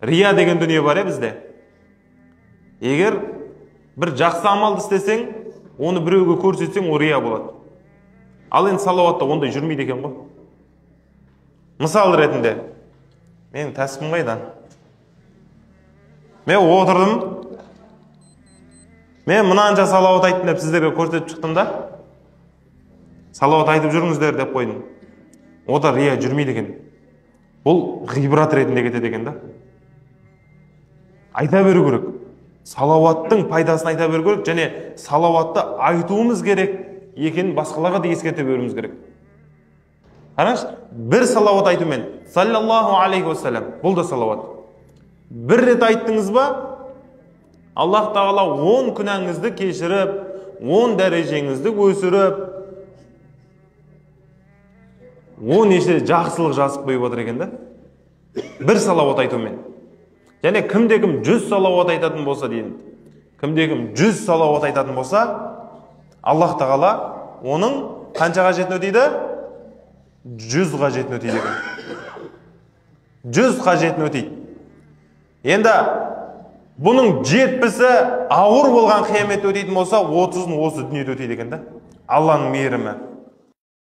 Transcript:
Рия деген дүние бар бізде. Егер бір жақсы амалды істесең, оны біреуге көрсетсең, о рия болады. Ал енді салауатта ондай жүрмейді екен ғой. Мысал ретінде, мен тәсібім қайдан? Мен отырдым, мен мынанша салауат айттым деп сіздерге көрсетіп шықтым да, салауат айтып жүріңіздер деп қойдым. Ода рия жүрмейді екен. Бұл ғибрат ретінде кетеді екен да. Айта беру керек. Салауаттың пайдасын айта беру керек, және салауатты айтуымыз керек екен басқаларға да ескерте беруіміз керек. Қараңыз, бір салауат айтумен, саллаллаху алейхи уассалам, бұл да салауат. Бір рет айттыңыз ба, Аллах тағала 10 күнәңізді кешіріп, 10 дәрежеңізді өсіріп, 10 есе жақсылық жазып қойып отыр екен да. Бір салауат айтумен. Және кімде-кім 100 салауат айтатын болса дейін. Кімде-кім 100 салауат айтатын болса, Аллах тағала оның қаншаға жетін өтейді? 100-ға жетін өтейді екен. 100-ға жетін өтейді. Енді бұның 70-і ауыр болған қиямет өтейді болса, 30-ын осы дүниеде өтейді екен да. Алланың мейірімі.